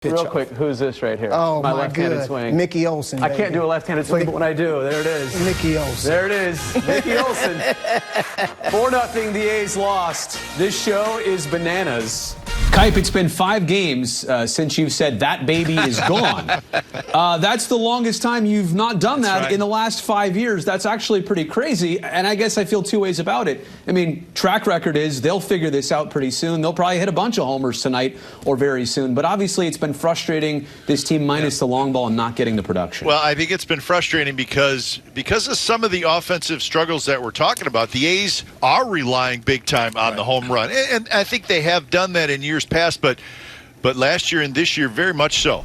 Real quick, who's this right here? Oh, my left-handed swing. Mickey Olsen. I can't do a left-handed swing, but when I do, there it is. Mickey Olsen. There it is. Mickey Olsen. 4-0, the A's lost. This show is bananas. Kipe, it's been 5 games since you've said that baby is gone. That's the longest time you've not done that in the last 5 years. That's actually pretty crazy, and I guess I feel 2 ways about it. I mean, track record is they'll figure this out pretty soon. They'll probably hit a bunch of homers tonight or very soon, but obviously it's been frustrating, this team minus the long ball and not getting the production. Well, I think it's been frustrating because of some of the offensive struggles that we're talking about. The A's are relying big time on the home run, and I think they have done that in years past, but last year and this year very much so.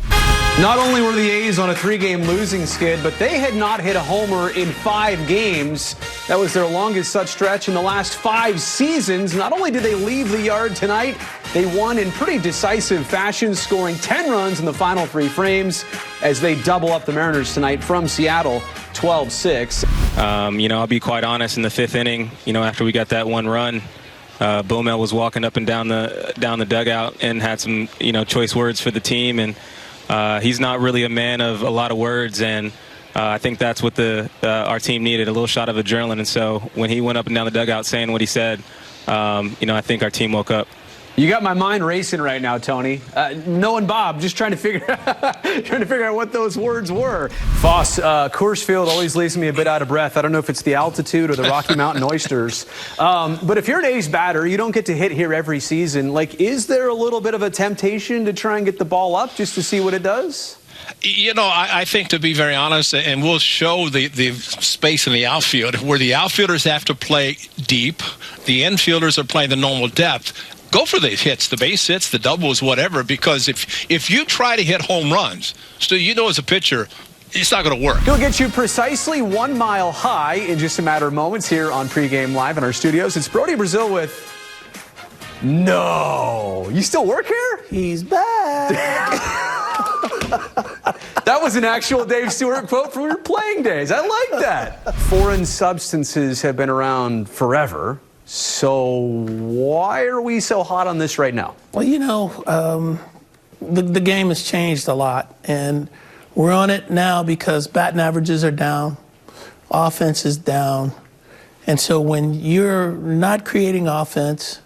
Not only were the A's on a 3-game losing skid, but they had not hit a homer in 5 games. That was their longest such stretch in the last 5 seasons. Not only did they leave the yard tonight, they won in pretty decisive fashion, scoring 10 runs in the final 3 frames as they double up the Mariners tonight from Seattle, 12-6. I'll be quite honest, in the 5th inning, after we got that 1 run, Bomel was walking up and down the dugout and had some, choice words for the team, and he's not really a man of a lot of words, and I think that's what our team needed, a little shot of adrenaline. And so when he went up and down the dugout saying what he said, I think our team woke up. You got my mind racing right now, Tony. Knowing Bob, just trying to figure out what those words were. Foss, Coors Field always leaves me a bit out of breath. I don't know if it's the altitude or the Rocky Mountain oysters. But if you're an A's batter, you don't get to hit here every season. Is there a little bit of a temptation to try and get the ball up just to see what it does? I think, to be very honest, and we'll show the space in the outfield, where the outfielders have to play deep, the infielders are playing the normal depth. Go for the hits, the base hits, the doubles, whatever, because if you try to hit home runs, so as a pitcher, it's not going to work. He'll get you precisely 1 mile high in just a matter of moments here on Pregame Live in our studios. It's Brody Brazil with... No! You still work here? He's back. That was an actual Dave Stewart quote from your playing days. I like that. Foreign substances have been around forever. So why are we so hot on this right now? Well, the game has changed a lot, and we're on it now because batting averages are down, offense is down, and so when you're not creating offense,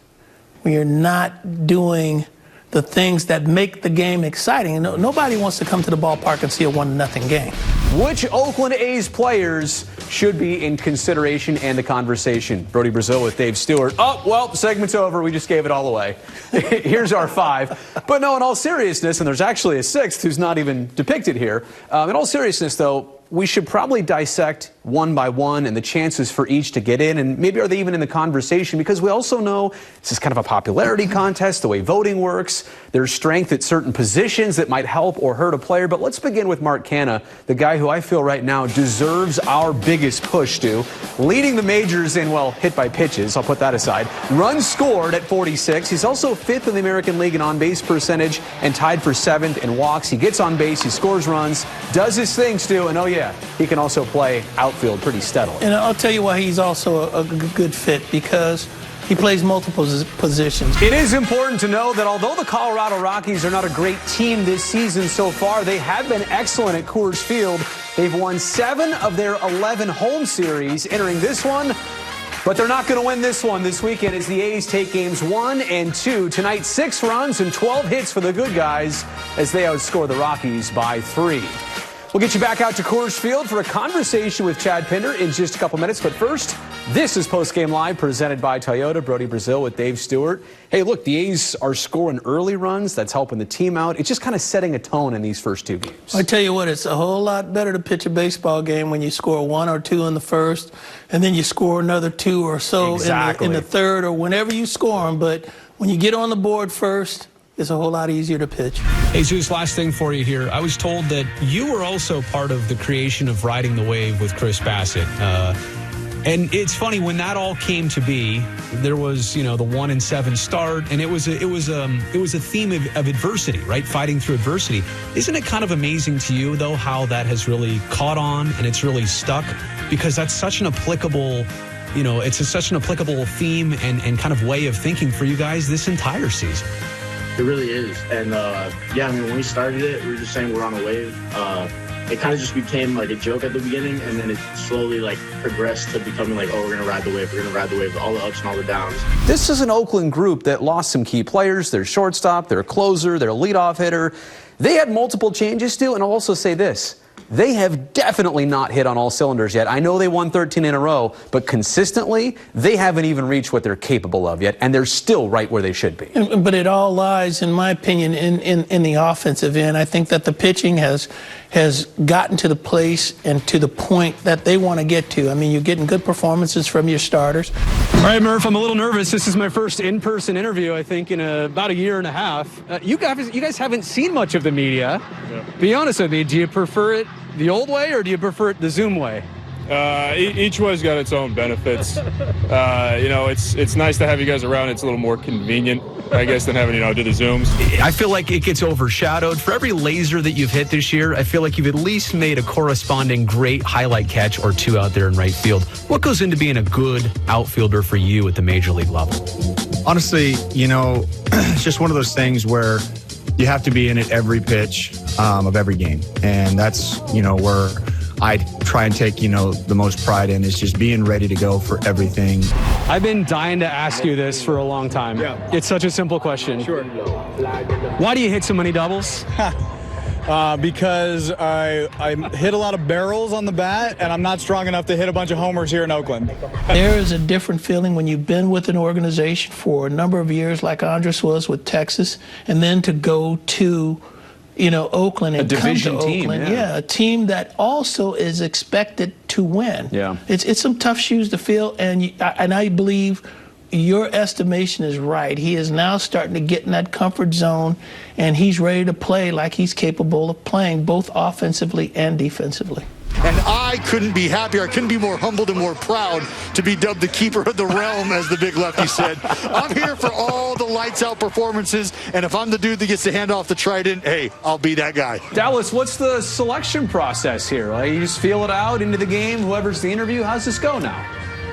when you're not doing the things that make the game exciting, and nobody wants to come to the ballpark and see a 1-0 game. Which Oakland A's players should be in consideration and the conversation? Brody Brazil with Dave Stewart. Oh, well, the segment's over. We just gave it all away. Here's our 5. But no, in all seriousness, and there's actually a 6th who's not even depicted here. In all seriousness, though, we should probably dissect one by one and the chances for each to get in, and maybe are they even in the conversation, because we also know this is kind of a popularity contest, the way voting works. There's strength at certain positions that might help or hurt a player. But let's begin with Mark Canha, the guy who I feel right now deserves our biggest push to. Leading the majors in, hit by pitches, I'll put that aside. Runs scored at 46. He's also 5th in the American League in on-base percentage and tied for 7th in walks. He gets on base, he scores runs, does his thing, Stu, and oh yeah, he can also play outfield pretty steadily. And I'll tell you why he's also a good fit, because he plays multiple positions. It is important to know that although the Colorado Rockies are not a great team this season so far, they have been excellent at Coors Field. They've won 7 of their 11 home series entering this one, but they're not going to win this one this weekend as the A's take games 1 and 2. Tonight, 6 runs and 12 hits for the good guys as they outscore the Rockies by 3. We'll get you back out to Coors Field for a conversation with Chad Pinder in just a couple minutes. But first, this is Postgame Live presented by Toyota. Brody Brazil with Dave Stewart. Hey, look, the A's are scoring early runs. That's helping the team out. It's just kind of setting a tone in these first 2 games. I tell you what, it's a whole lot better to pitch a baseball game when you score 1 or 2 in the first, and then you score another 2 or so in the third, or whenever you score them. But when you get on the board first, it's a whole lot easier to pitch. Hey, Zeus, last thing for you here. I was told that you were also part of the creation of Riding the Wave with Chris Bassett. And it's funny, when that all came to be, there was, the 1-7 start, and it was a theme of adversity, right? Fighting through adversity. Isn't it kind of amazing to you, though, how that has really caught on and it's really stuck? Because that's such an applicable it's such an applicable theme and kind of way of thinking for you guys this entire season. It really is. And, yeah, I mean, when we started it, we were just saying we're on a wave. It kind of just became like a joke at the beginning, and then it slowly like progressed to becoming like, oh, we're going to ride the wave. We're going to ride the wave, all the ups and all the downs. This is an Oakland group that lost some key players, their shortstop, their closer, their leadoff hitter. They had multiple changes too, and I'll also say this. They have definitely not hit on all cylinders yet. I know they won 13 in a row, but consistently, they haven't even reached what they're capable of yet, and they're still right where they should be. But it all lies, in my opinion, in the offensive end. I think that the pitching has gotten to the place and to the point that they want to get to. I mean, you're getting good performances from your starters. All right, Murph, I'm a little nervous. This is my first in-person interview, I think, in about a year and a half. You guys haven't seen much of the media. Yeah. Be honest with me, do you prefer it the old way or do you prefer it the Zoom way? Each way's got its own benefits. It's nice to have you guys around. It's a little more convenient, I guess, than having, do the Zooms. I feel like it gets overshadowed. For every laser that you've hit this year, I feel like you've at least made a corresponding great highlight catch or two out there in right field. What goes into being a good outfielder for you at the major league level? Honestly, it's just one of those things where you have to be in it every pitch of every game. And that's, where I try and take, the most pride in is just being ready to go for everything. I've been dying to ask you this for a long time. Yeah. It's such a simple question. Sure. Why do you hit so many doubles? Because I hit a lot of barrels on the bat, and I'm not strong enough to hit a bunch of homers here in Oakland. There is a different feeling when you've been with an organization for a number of years, like Andres was with Texas, and then to go to Oakland and a division come to team, Oakland. yeah, a team that also is expected to win. Yeah, it's some tough shoes to fill, and I believe your estimation is right. He is now starting to get in that comfort zone, and he's ready to play like he's capable of playing both offensively and defensively. And I couldn't be happier. I couldn't be more humbled and more proud to be dubbed the keeper of the realm, as the big lefty said. I'm here for all the lights-out performances, and if I'm the dude that gets to hand off the trident, hey, I'll be that guy. Dallas, what's the selection process here? Like, you just feel it out into the game, whoever's the interview? How's this go now?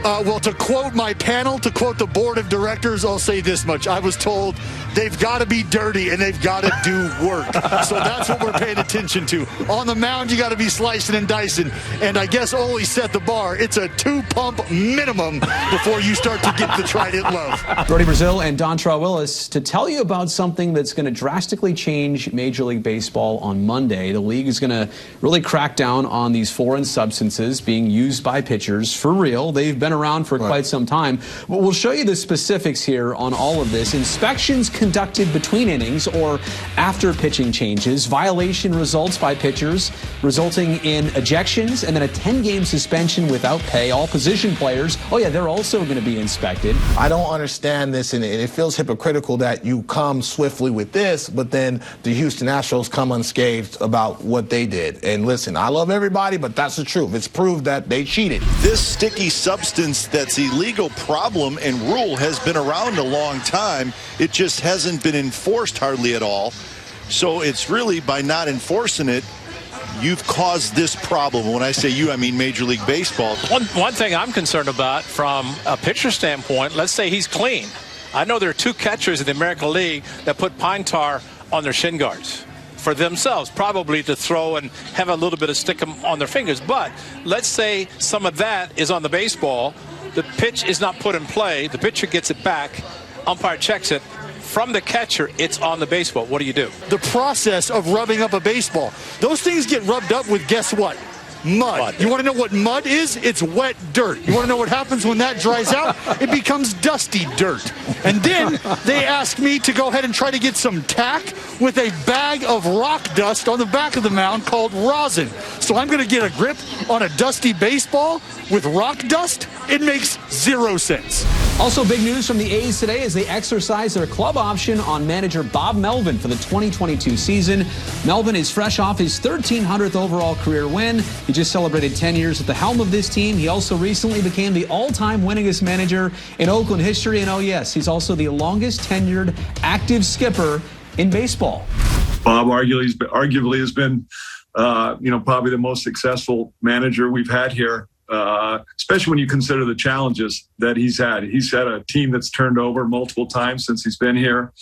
Well, to quote my panel, to quote the board of directors, I'll say this much. I was told they've got to be dirty and they've got to do work. So that's what we're paying attention to. On the mound, you got to be slicing and dicing. And I guess Ole set the bar. It's a 2-pump minimum before you start to get the trident love. Brody Brazil and Dontrell Willis to tell you about something that's going to drastically change Major League Baseball on Monday. The league is going to really crack down on these foreign substances being used by pitchers for real. They've been around for quite some time. But we'll show you the specifics here on all of this. Inspections conducted between innings or after pitching changes, violation results by pitchers resulting in ejections, and then a 10-game suspension without pay. All position players, they're also going to be inspected. I don't understand this, and it feels hypocritical that you come swiftly with this, but then the Houston Astros come unscathed about what they did. And listen, I love everybody, but that's the truth. It's proved that they cheated. This sticky substance that's illegal problem and rule has been around a long time. It just hasn't been enforced hardly at all. So it's really by not enforcing it, you've caused this problem. When I say you, I mean Major League Baseball. One thing I'm concerned about from a pitcher standpoint, let's say he's clean. I know there are 2 catchers in the American League that put pine tar on their shin guards for themselves, probably to throw and have a little bit of stick on their fingers. But let's say some of that is on the baseball. The pitch is not put in play. The pitcher gets it back. Umpire checks it. From the catcher, it's on the baseball. What do you do? The process of rubbing up a baseball. Those things get rubbed up with, guess what? Mud. You want to know what mud is? It's wet dirt. You want to know what happens when that dries out? It becomes dusty dirt. And then they ask me to go ahead and try to get some tack with a bag of rock dust on the back of the mound called rosin. So I'm going to get a grip on a dusty baseball with rock dust? It makes 0 sense. Also, big news from the A's today as they exercise their club option on manager Bob Melvin for the 2022 season. Melvin is fresh off his 1,300th overall career win. He just celebrated 10 years at the helm of this team. He also recently became the all-time winningest manager in Oakland history. And he's also the longest tenured active skipper in baseball. Bob arguably has been, probably the most successful manager we've had here. Especially when you consider the challenges that he's had. He's had a team that's turned over multiple times since he's been here.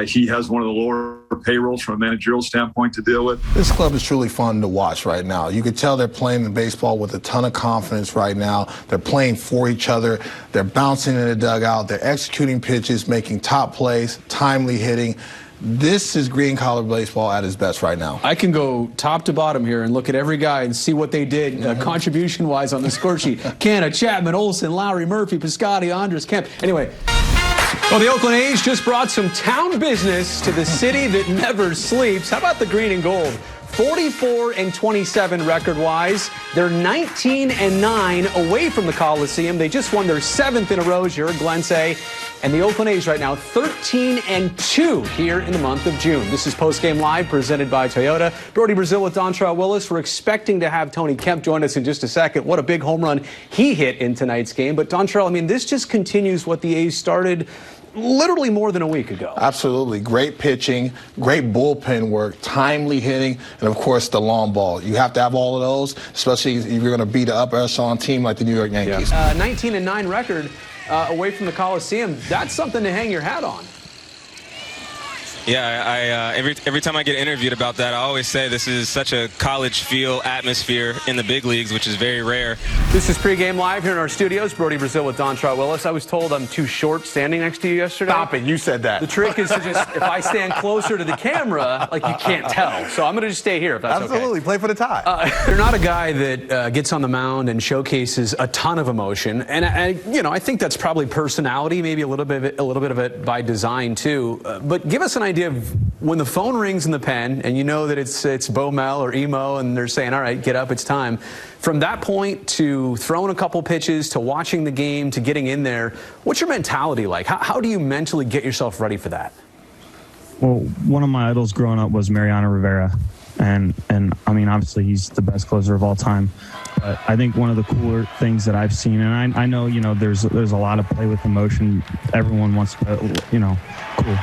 He has one of the lower payrolls from a managerial standpoint to deal with. This club is truly fun to watch right now. You can tell they're playing the baseball with a ton of confidence right now. They're playing for each other. They're bouncing in the dugout. They're executing pitches, making top plays, timely hitting. This is green collar baseball at its best right now. I can go top to bottom here and look at every guy and see what they did contribution-wise on the score sheet. Canna, Chapman, Olson, Lowry, Murphy, Piscotty, Andres, Kemp. Anyway, well, the Oakland A's just brought some town business to the city that never sleeps. How about the green and gold? 44-27 record-wise. They're 19-9 away from the Coliseum. They just won their 7th in a row, as you heard Glenn say. And the Oakland A's right now 13-2 here in the month of June. This is Postgame Live presented by Toyota. Brody Brazil with Dontrell Willis. We're expecting to have Tony Kemp join us in just a second. What a big home run he hit in tonight's game. But Dontrell, I mean, this just continues what the A's started literally more than a week ago. Absolutely. Great pitching, great bullpen work, timely hitting, and, of course, the long ball. You have to have all of those, especially if you're going to beat an upper echelon team like the New York Yankees. 19-9 record away from the Coliseum. That's something to hang your hat on. Yeah, every time I get interviewed about that, I always say this is such a college feel atmosphere in the big leagues, which is very rare. This is Pregame Live here in our studios. Brody Brazil with Dontrell Willis. I was told I'm too short standing next to you yesterday. Stop it. You said that. The trick is to just, if I stand closer to the camera, like you can't tell. So I'm going to just stay here if that's okay. Absolutely. Play for the tie. You're not a guy that gets on the mound and showcases a ton of emotion. And I think that's probably personality, maybe a little bit of it by design too. But give us an idea of when the phone rings in the pen and you know that it's Bo Mel or Emo and they're saying, all right, get up, it's time. From that point to throwing a couple pitches to watching the game to getting in there, what's your mentality like? How do you mentally get yourself ready for that? Well, one of my idols growing up was Mariano Rivera. And I mean, obviously he's the best closer of all time. But I think one of the cooler things that I've seen, and I know, there's a lot of play with emotion. Everyone wants to, cool.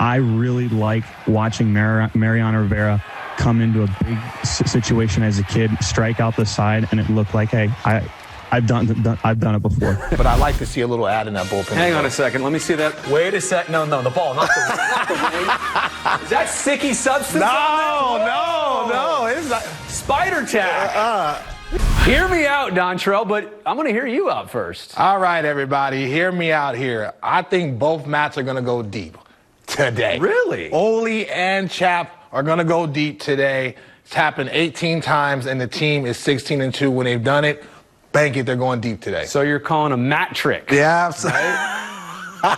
I really like watching Mariano Rivera come into a big situation as a kid, strike out the side, and it looked like, hey, I've done it before. But I like to see a little ad in that bullpen. Hang on a second. Let me see that. Wait a sec. No, the ball, not the wing. Is that sticky substance? No. It's not. Spider tack. Hear me out, Dontrell, but I'm going to hear you out first. All right, everybody, hear me out here. I think both Mats are going to go deep today. Really? Ole and Chap are going to go deep today. It's happened 18 times, and the team is 16-2 when they've done it. Bank it, they're going deep today. So you're calling a Matt trick. Yeah, right?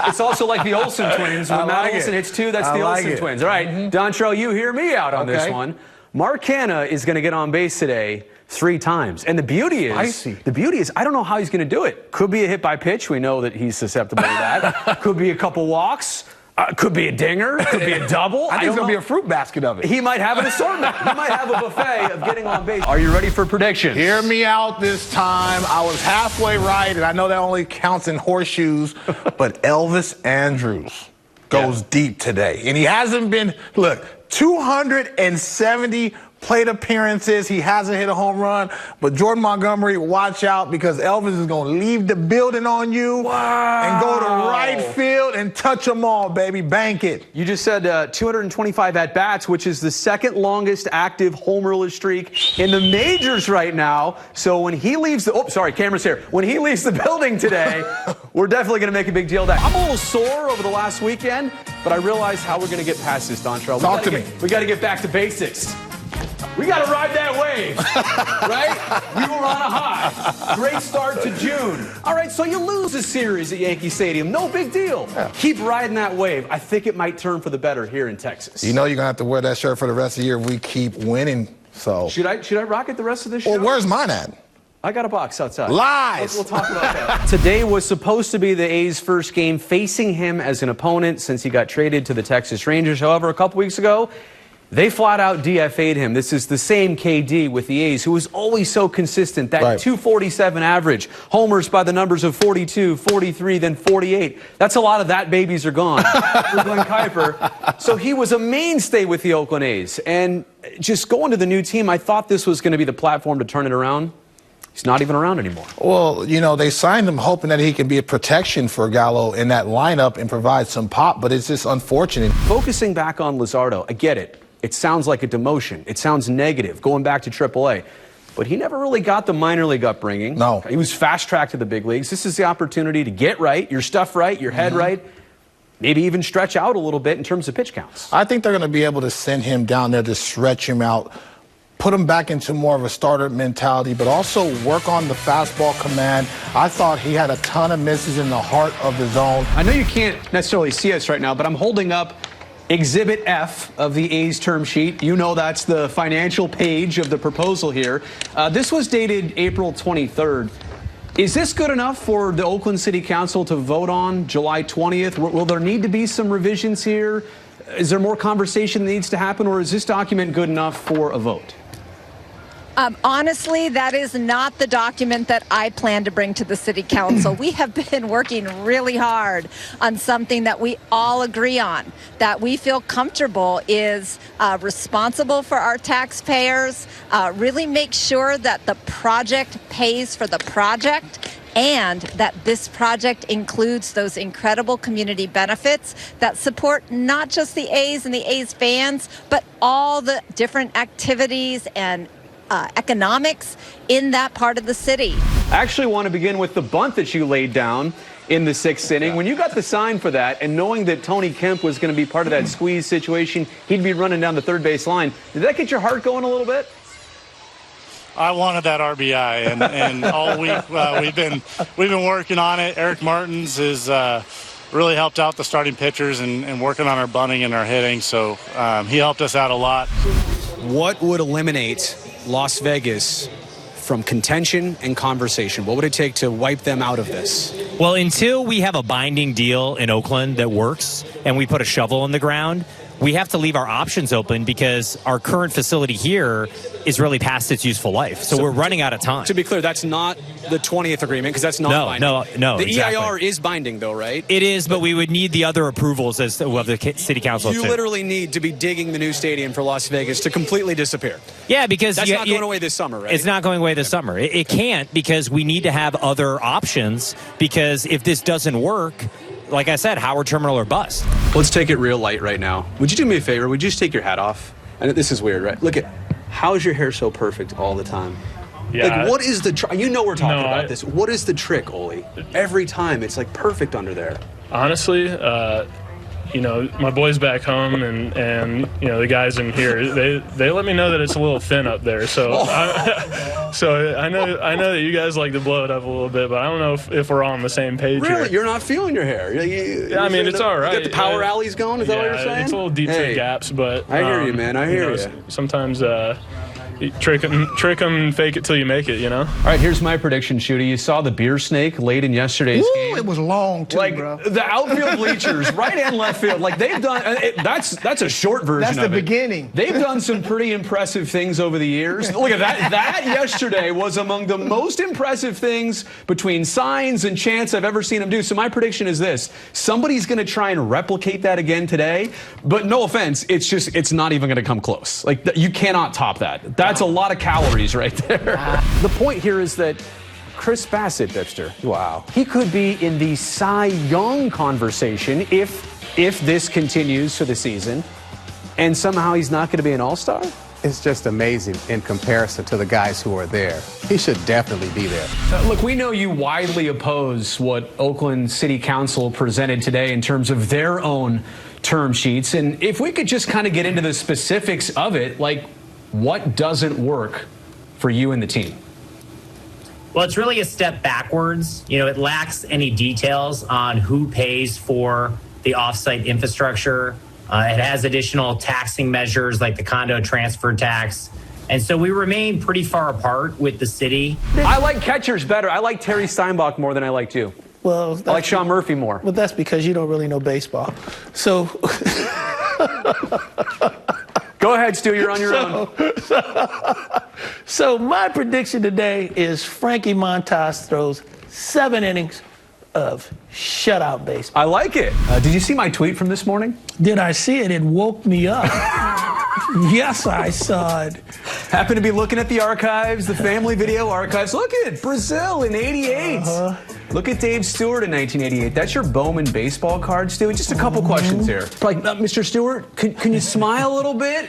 It's also like the Olsen twins. When Matt Olsen hits two, that's the Olsen twins. All right, Dontrell, you hear me out on this one. Mark Canha is going to get on base today 3 times. And the beauty is, I don't know how he's going to do it. Could be a hit by pitch. We know that he's susceptible to that. Could be a couple walks. Could be a dinger. Could be a double. I think it's going to be a fruit basket of it. He might have an assortment. He might have a buffet of getting on base. Are you ready for predictions? Hear me out this time. I was halfway right, and I know that only counts in horseshoes, but Elvis Andrus goes deep today. And he hasn't been, 270 plate appearances. He hasn't hit a home run. But Jordan Montgomery, watch out, because Elvis is going to leave the building on you and go to right field and touch them all, baby. Bank it. You just said 225 at-bats, which is the second longest active homerless streak in the majors right now. So when he leaves camera's here. When he leaves the building today, we're definitely going to make a big deal of that. I'm a little sore over the last weekend, but I realize how we're going to get past this, Dontrell. Talk to me. We got to get back to basics. We got to ride that wave, right? We were on a high. Great start to June. All right, so you lose a series at Yankee Stadium. No big deal. Yeah. Keep riding that wave. I think it might turn for the better here in Texas. You know you're going to have to wear that shirt for the rest of the year if we keep winning. So Should I rock it the rest of this show? Well, where's mine at? I got a box outside. Lies! We'll talk about that. Today was supposed to be the A's first game facing him as an opponent since he got traded to the Texas Rangers. However, a couple weeks ago, they flat out DFA'd him. This is the same KD with the A's, who was always so consistent. That 247 average. Homers by the numbers of 42, 43, then 48. That's a lot of that babies are gone for Glenn Kuiper. So he was a mainstay with the Oakland A's. And just going to the new team, I thought this was going to be the platform to turn it around. He's not even around anymore. Well, you know, they signed him hoping that he can be a protection for Gallo in that lineup and provide some pop, but it's just unfortunate. Focusing back on Luzardo, I get it. It sounds like a demotion. It sounds negative, going back to AAA. But he never really got the minor league upbringing. No. He was fast-tracked to the big leagues. This is the opportunity to get right, your stuff right, your head right, maybe even stretch out a little bit in terms of pitch counts. I think they're going to be able to send him down there to stretch him out, put him back into more of a starter mentality, but also work on the fastball command. I thought he had a ton of misses in the heart of the zone. I know you can't necessarily see us right now, but I'm holding up Exhibit F of the A's term sheet. You know that's the financial page of the proposal here. This was dated April 23rd. Is this good enough for the Oakland City Council to vote on July 20th? Will there need to be some revisions here? Is there more conversation that needs to happen, or is this document good enough for a vote? Honestly, that is not the document that I plan to bring to the City Council. We have been working really hard on something that we all agree on, that we feel comfortable is responsible for our taxpayers, really make sure that the project pays for the project, and that this project includes those incredible community benefits that support not just the A's and the A's fans, but all the different activities and economics in that part of the city. I actually want to begin with the bunt that you laid down in the 6th inning. When you got the sign for that, and knowing that Tony Kemp was going to be part of that squeeze situation, he'd be running down the third base line, did that get your heart going a little bit? I wanted that RBI, and all week we've been working on it. Eric Martins has really helped out the starting pitchers and working on our bunting and our hitting, so he helped us out a lot. What would eliminate Las Vegas from contention and conversation? What would it take to wipe them out of this? Well, until we have a binding deal in Oakland that works and we put a shovel in the ground, we have to leave our options open because our current facility here is really past its useful life. So we're running out of time. To be clear, that's not the 20th agreement because that's not binding. No. The exactly. EIR is binding, though, right? It is, but we would need the other approvals of the city council. You literally need to be digging the new stadium for Las Vegas to completely disappear. Yeah, because that's not going away this summer, right? It's not going away this summer. It can't, because we need to have other options, because if this doesn't work, like I said, Howard Terminal or bust. Let's take it real light right now. Would you do me a favor? Would you just take your hat off? And this is weird, right? Look at, how's your hair so perfect all the time? Yeah. Like, what is the you know we're talking about this. What is the trick, Oli? Every time it's like perfect under there. Honestly, you know, my boys back home and you know, the guys in here, they let me know that it's a little thin up there. So I know that you guys like to blow it up a little bit, but I don't know if we're all on the same page here. Really? You're not feeling your hair? Yeah, I mean, it's all right. You got the power alleys going? Is that what you're saying? It's a little deep to the gaps, but I hear you, man. I hear you. Sometimes trick them, fake it till you make it, you know? All right, here's my prediction, Shooty. You saw the beer snake late in yesterday's game. It was long, too, like, bro. The outfield bleachers, right and left field, like they've done, that's a short version of it. That's the beginning. They've done some pretty impressive things over the years. Look at that. That yesterday was among the most impressive things between signs and chants I've ever seen them do. So my prediction is this. Somebody's going to try and replicate that again today, but no offense, it's not even going to come close. Like, you cannot top that. That's a lot of calories right there. The point here is that Chris Bassett, Bipster, wow, he could be in the Cy Young conversation if this continues for the season, and somehow he's not going to be an all-star? It's just amazing in comparison to the guys who are there. He should definitely be there. Look, we know you widely oppose what Oakland City Council presented today in terms of their own term sheets, and if we could just kind of get into the specifics of it, like, what doesn't work for you and the team? Well, it's really a step backwards. You know, it lacks any details on who pays for the offsite infrastructure. It has additional taxing measures like the condo transfer tax. And so we remain pretty far apart with the city. I like catchers better. I like Terry Steinbach more than I like you. Well, I like Sean Murphy more. But that's because you don't really know baseball. So... Go ahead, Stu, you're on your own. So my prediction today is Frankie Montas throws 7 innings of shutout baseball. I like it. Did you see my tweet from this morning? Did I see it? It woke me up. Yes, I saw it. Happened to be looking at the archives, the family video archives. Look at Brazil in '88. Look at Dave Stewart in 1988. That's your Bowman baseball card, Stu. Just a couple questions here. Like, Mr. Stewart, can you smile a little bit?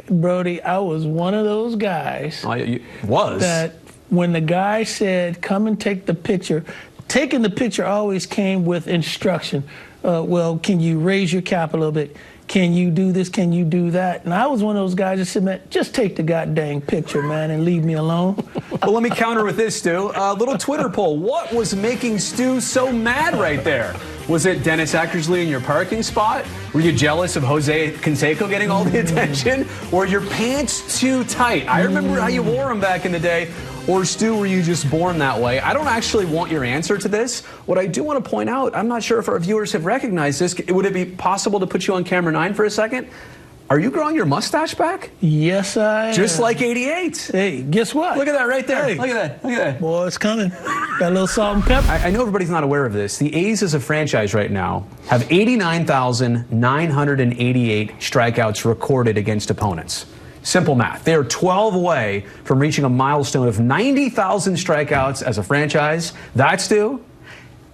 Brody, I was one of those guys. That when the guy said, come and take the picture, taking the picture always came with instruction. Well, can you raise your cap a little bit? Can you do this? Can you do that? And I was one of those guys that said, man, just take the goddamn picture, man, and leave me alone. Well, let me counter with this, Stu. A little Twitter poll. What was making Stu so mad right there? Was it Dennis Eckersley in your parking spot? Were you jealous of Jose Canseco getting all the attention? Or your pants too tight? I remember how you wore them back in the day. Or, Stu, were you just born that way? I don't actually want your answer to this. What I do want to point out, I'm not sure if our viewers have recognized this. Would it be possible to put you on camera 9 for a second? Are you growing your mustache back? Yes, I am. Just like '88. Hey, guess what? Look at that right there. Hey. Look at that. Look at that. Boy, it's coming. Got a little salt and pepper. I know everybody's not aware of this. The A's as a franchise right now have 89,988 strikeouts recorded against opponents. Simple math. They are 12 away from reaching a milestone of 90,000 strikeouts as a franchise. That, Stu,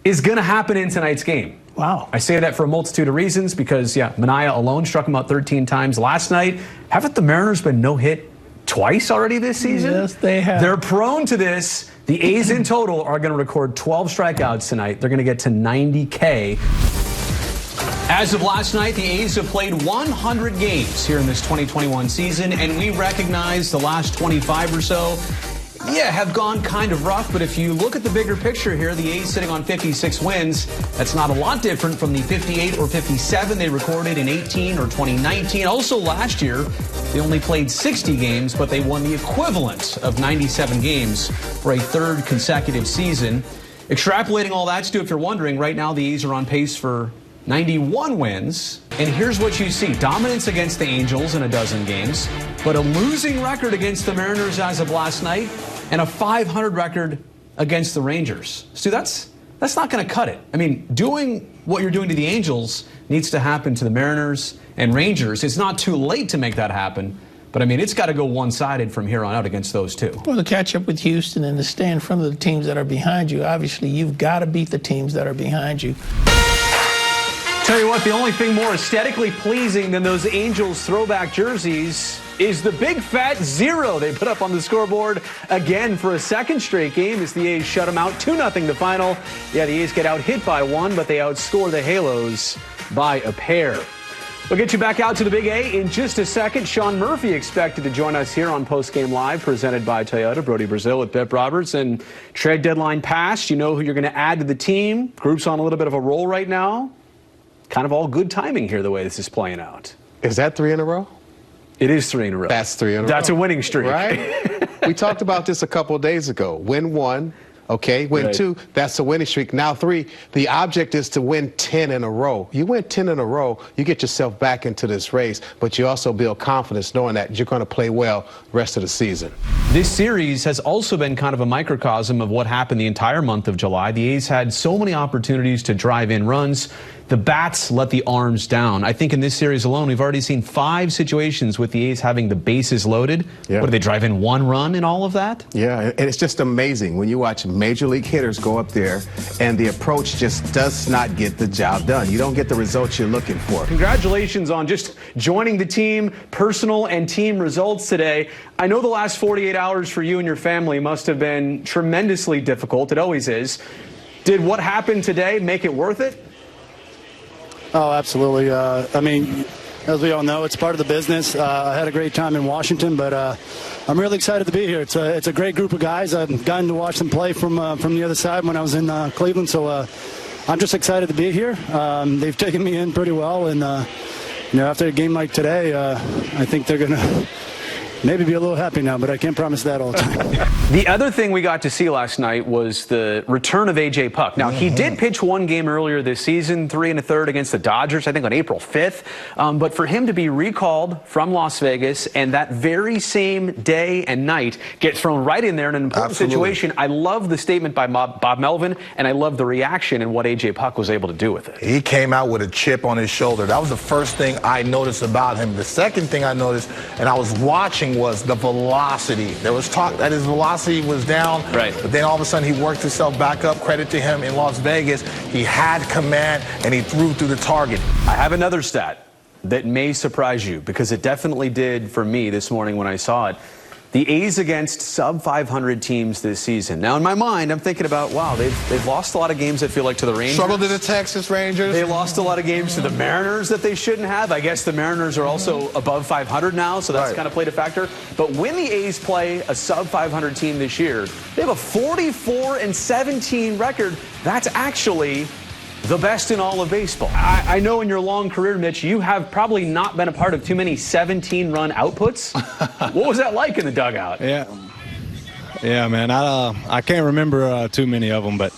is going to happen in tonight's game. Wow. I say that for a multitude of reasons because, Manaea alone struck him out 13 times last night. Haven't the Mariners been no-hit twice already this season? Yes, they have. They're prone to this. The A's in total are going to record 12 strikeouts tonight. They're going to get to 90K. As of last night, the A's have played 100 games here in this 2021 season, and we recognize the last 25 or so, have gone kind of rough. But if you look at the bigger picture here, the A's sitting on 56 wins. That's not a lot different from the 58 or 57 they recorded in 18 or 2019. Also last year, they only played 60 games, but they won the equivalent of 97 games for a third consecutive season. Extrapolating all that, Stu, if you're wondering, right now the A's are on pace for 91 wins, and here's what you see. Dominance against the Angels in a dozen games, but a losing record against the Mariners as of last night, and a .500 record against the Rangers. Stu, that's not going to cut it. I mean, doing what you're doing to the Angels needs to happen to the Mariners and Rangers. It's not too late to make that happen, but I mean, it's got to go one-sided from here on out against those two. Well, to catch up with Houston and to stay in front of the teams that are behind you, obviously you've got to beat the teams that are behind you. Tell you what, the only thing more aesthetically pleasing than those Angels throwback jerseys is the big fat 0 they put up on the scoreboard again for a second straight game as the A's shut them out 2-0 the final. Yeah, the A's get out hit by 1, but they outscore the Halos by a pair. We'll get you back out to the Big A in just a second. Sean Murphy expected to join us here on Postgame Live, presented by Toyota. Brody Brazil with Bip Roberts. And trade deadline passed. You know who you're going to add to the team. Group's on a little bit of a roll right now. Kind of all good timing here, the way this is playing out. Is that 3 in a row? It is 3 in a row. That's 3 in a row. That's a winning streak. Right? We talked about this a couple of days ago. Win 1, okay? Win Right. 2, that's a winning streak. Now 3, the object is to win 10 in a row. You win 10 in a row, you get yourself back into this race, but you also build confidence knowing that you're going to play well the rest of the season. This series has also been kind of a microcosm of what happened the entire month of July. The A's had so many opportunities to drive in runs. The bats let the arms down. I think in this series alone, we've already seen 5 situations with the A's having the bases loaded. Yeah. What, did they drive in 1 run in all of that? Yeah, and it's just amazing when you watch major league hitters go up there and the approach just does not get the job done. You don't get the results you're looking for. Congratulations on just joining the team, personal and team results today. I know the last 48 hours for you and your family must have been tremendously difficult. It always is. Did what happened today make it worth it? Oh, absolutely. I mean, as we all know, it's part of the business. I had a great time in Washington, but I'm really excited to be here. It's a great group of guys. I've gotten to watch them play from the other side when I was in Cleveland, so I'm just excited to be here. They've taken me in pretty well, and after a game like today, I think they're gonna maybe be a little happy now, but I can't promise that all the time. The other thing we got to see last night was the return of A.J. Puck. Now, he did pitch one game earlier this season, 3 1/3 against the Dodgers, I think on April 5th. But for him to be recalled from Las Vegas and that very same day and night get thrown right in there in an important situation, I love the statement by Bob Melvin, and I love the reaction and what A.J. Puck was able to do with it. He came out with a chip on his shoulder. That was the first thing I noticed about him. The second thing I noticed, and I was watching, was the velocity. There was talk that his velocity was down, but then all of a sudden he worked himself back up. Credit to him in Las Vegas. He had command, and he threw through the target. I have another stat that may surprise you, because it definitely did for me this morning when I saw it. The A's against sub-500 teams this season. Now, in my mind, I'm thinking about, wow, they've lost a lot of games, I feel like, to the Rangers. Struggled to the Texas Rangers. They lost a lot of games to the Mariners that they shouldn't have. I guess the Mariners are also above 500 now, so that's kind of played a factor. But when the A's play a sub-500 team this year, they have a 44-17 record. That's actually the best in all of baseball. I know in your long career, Mitch, you have probably not been a part of too many 17-run outputs. What was that like in the dugout? Yeah, man. I can't remember too many of them, but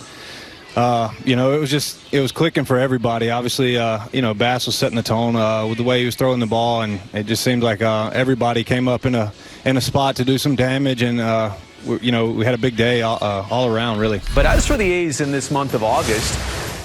it was clicking for everybody. Obviously, Bass was setting the tone with the way he was throwing the ball, and it just seemed like everybody came up in a spot to do some damage, and we had a big day all around, really. But as for the A's in this month of August,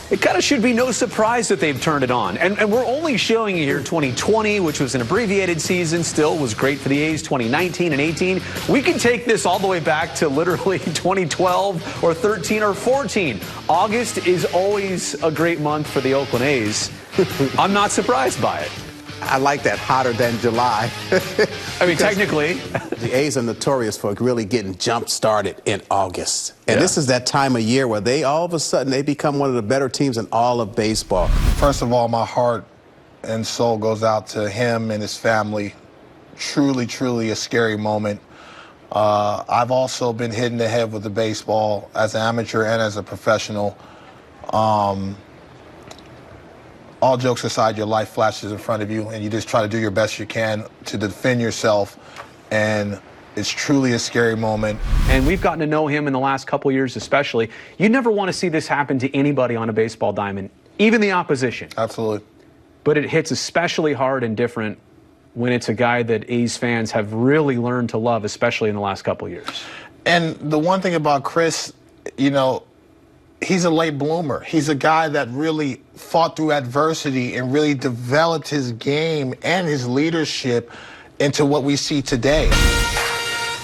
it kind of should be no surprise that they've turned it on. And we're only showing you here 2020, which was an abbreviated season, still was great for the A's, 2019 and 18. We can take this all the way back to literally 2012 or 13 or 14. August is always a great month for the Oakland A's. I'm not surprised by it. I like that, hotter than July. I mean, technically. The A's are notorious for really getting jump-started in August. And this is that time of year where they all of a sudden, they become one of the better teams in all of baseball. First of all, my heart and soul goes out to him and his family. Truly, truly a scary moment. I've also been hit in the head with the baseball as an amateur and as a professional. All jokes aside, your life flashes in front of you, and you just try to do your best you can to defend yourself. And it's truly a scary moment. And we've gotten to know him in the last couple years especially. You never want to see this happen to anybody on a baseball diamond, even the opposition. Absolutely. But it hits especially hard and different when it's a guy that A's fans have really learned to love, especially in the last couple years. And the one thing about Chris, he's a late bloomer. He's a guy that really fought through adversity and really developed his game and his leadership into what we see today.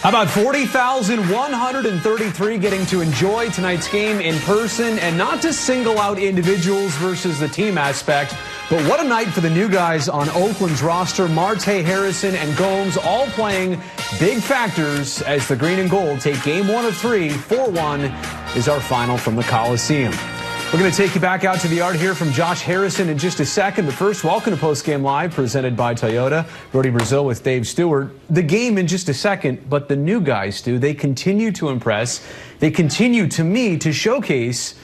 How about 40,133 getting to enjoy tonight's game in person, and not to single out individuals versus the team aspect, but what a night for the new guys on Oakland's roster. Marte, Harrison, and Gomes all playing big factors as the green and gold take game 1 of 3. 4-1 is our final from the Coliseum. We're going to take you back out to the yard here from Josh Harrison in just a second. But first, welcome to Postgame Live, presented by Toyota. Brody Brazil with Dave Stewart. The game in just a second, but the new guys, Stu, they continue to impress. They continue, to me, to showcase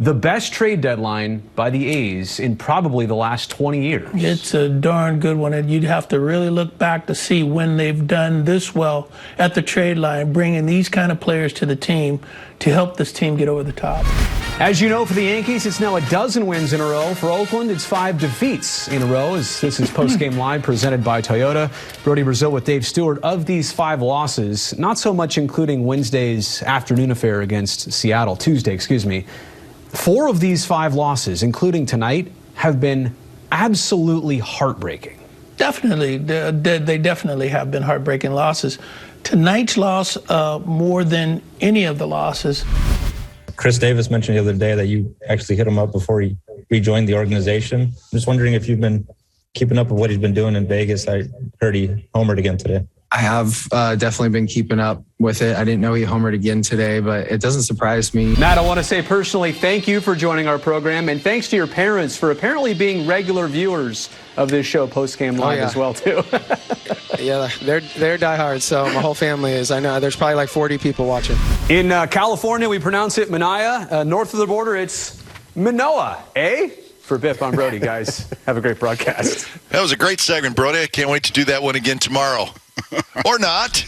the best trade deadline by the A's in probably the last 20 years. It's a darn good one, and you'd have to really look back to see when they've done this well at the trade line, bringing these kind of players to the team to help this team get over the top. As you know, for the Yankees, it's now a dozen wins in a row. For Oakland, it's 5 defeats in a row. This is Postgame Live, presented by Toyota. Brody Brazil with Dave Stewart. Of these 5 losses, not so much including Wednesday's afternoon affair against Seattle, Tuesday, excuse me, 4 of these 5 losses, including tonight, have been absolutely heartbreaking. Definitely. They definitely have been heartbreaking losses. Tonight's loss, more than any of the losses. Chris Davis mentioned the other day that you actually hit him up before he rejoined the organization. I'm just wondering if you've been keeping up with what he's been doing in Vegas. I heard he homered again today. I have definitely been keeping up with it. I didn't know he homered again today, but it doesn't surprise me. Matt, I want to say personally thank you for joining our program, and thanks to your parents for apparently being regular viewers of this show, Postgame Live, as well, too. Yeah, they're diehards, so my whole family is. I know there's probably like 40 people watching. In California, we pronounce it Mania. North of the border, it's Manoa, eh? For Biff, I'm Brody, guys. Have a great broadcast. That was a great segment, Brody. I can't wait to do that one again tomorrow. Or not.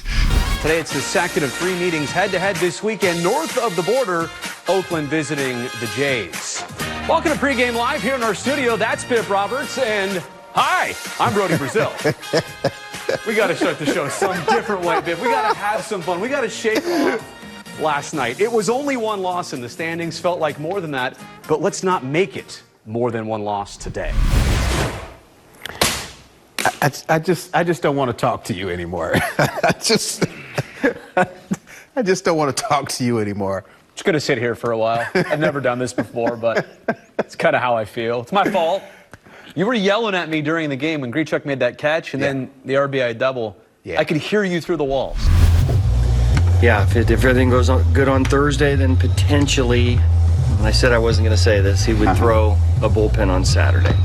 Today it's the second of 3 meetings head-to-head this weekend north of the border. Oakland visiting the Jays. Welcome to Pregame Live here in our studio. That's Pip Roberts, and hi, I'm Brody Brazil. We got to start the show some different way, Pip. We got to have some fun. We got to shake off last night. It was only 1 loss in the standings. Felt like more than that, but let's not make it more than 1 loss today. I just don't want to talk to you anymore. I just don't want to talk to you anymore. Just going to sit here for a while. I've never done this before, but it's kind of how I feel. It's my fault. You were yelling at me during the game when Grichuk made that catch and then the RBI double. Yeah. I could hear you through the walls. Yeah, if everything goes good on Thursday, then potentially, and I said I wasn't going to say this, he would throw a bullpen on Saturday.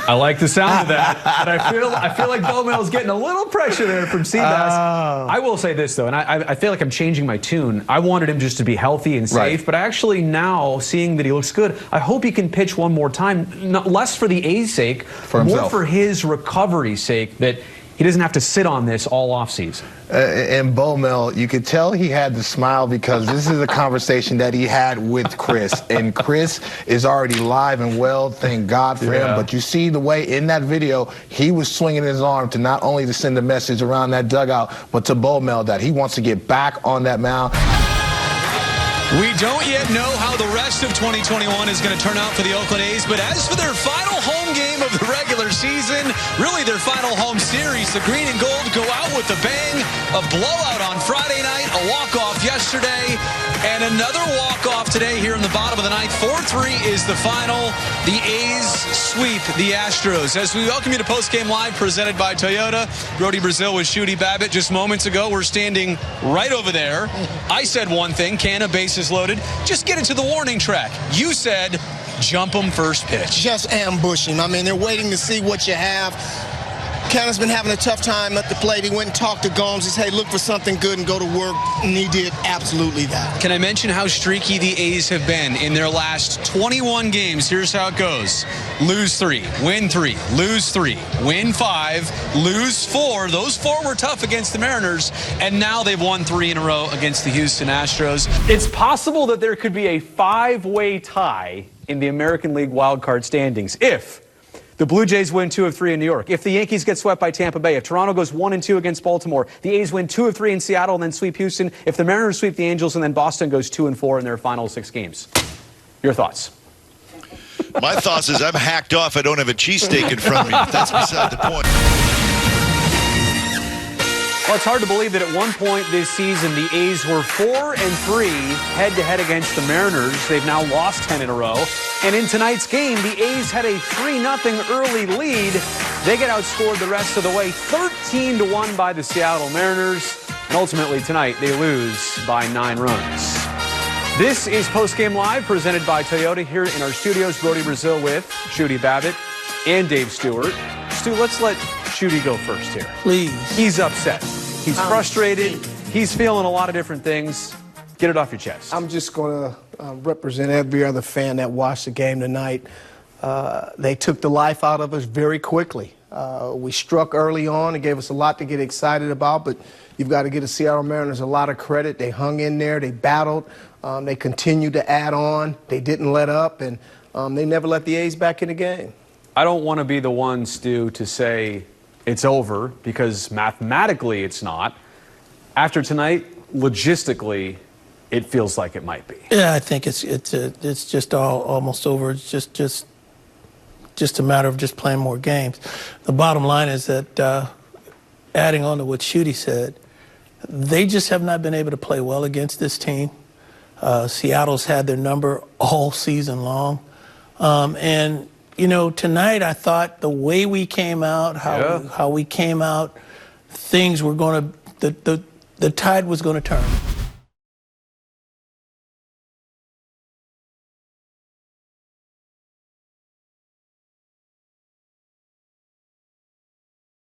I like the sound of that, but I feel like Bomel's getting a little pressure there from Seabass. I will say this, though, and I feel like I'm changing my tune. I wanted him just to be healthy and safe, but actually now, seeing that he looks good, I hope he can pitch one more time, less for the A's sake, more for his recovery's sake, that he doesn't have to sit on this all offseason. And Bomel, you could tell he had to smile because this is a conversation that he had with Chris. And Chris is already live and well, thank God for him. But you see the way in that video, he was swinging his arm to not only to send a message around that dugout, but to Bomel that he wants to get back on that mound. We don't yet know how the rest of 2021 is going to turn out for the Oakland A's, but as for their final home game of the regular season, really their final home series, the green and gold go out with a bang, a blowout on Friday night, a walk-off yesterday, and another walk-off today here in the bottom of the ninth. 4-3 is the final. The A's sweep the Astros. As we welcome you to Postgame Live, presented by Toyota. Brody Brazil with Shooty Babbitt. Just moments ago, we're standing right over there. I said one thing, Canna, bases loaded. Just get into the warning track. You said jump them first pitch. Just ambush him. I mean, they're waiting to see what you have. Canna's been having a tough time at the plate. He went and talked to Gomes. He said, hey, look for something good and go to work. And he did absolutely that. Can I mention how streaky the A's have been in their last 21 games? Here's how it goes. Lose 3, win 3, lose 3, win 5, lose 4. Those 4 were tough against the Mariners, and now they've won 3 in a row against the Houston Astros. It's possible that there could be a 5-way tie in the American League wildcard standings if the Blue Jays win 2 of 3 in New York, if the Yankees get swept by Tampa Bay, if Toronto goes 1-2 against Baltimore, the A's win 2 of 3 in Seattle and then sweep Houston, if the Mariners sweep the Angels, and then Boston goes 2-4 in their final 6 games. Your thoughts? My thoughts is I'm hacked off. I don't have a cheesesteak in front of me. That's beside the point. Well, it's hard to believe that at one point this season, the A's were 4-3 head-to-head against the Mariners. They've now lost 10 in a row. And in tonight's game, the A's had a 3-0 early lead. They get outscored the rest of the way, 13-1 by the Seattle Mariners. And ultimately tonight, they lose by 9 runs. This is Postgame Live, presented by Toyota here in our studios. Brody Brazil with Shooty Babbitt and Dave Stewart. Stu, let's let Shooty go first here. Please. He's upset. He's frustrated. He's feeling a lot of different things. Get it off your chest. I'm just going to represent every other fan that watched the game tonight. They took the life out of us very quickly. We struck early on. It gave us a lot to get excited about, but you've got to give the Seattle Mariners a lot of credit. They hung in there. They battled. They continued to add on. They didn't let up, and they never let the A's back in the game. I don't want to be the one, Stu, to say it's over, because mathematically it's not. After tonight, logistically, it feels like it might be. Yeah, I think it's just almost over. It's just a matter of just playing more games. The bottom line is that, adding on to what Shooty said, they just have not been able to play well against this team. Seattle's had their number all season long. And, you know, tonight I thought the way we came out, how we came out, things were going to, the tide was going to turn.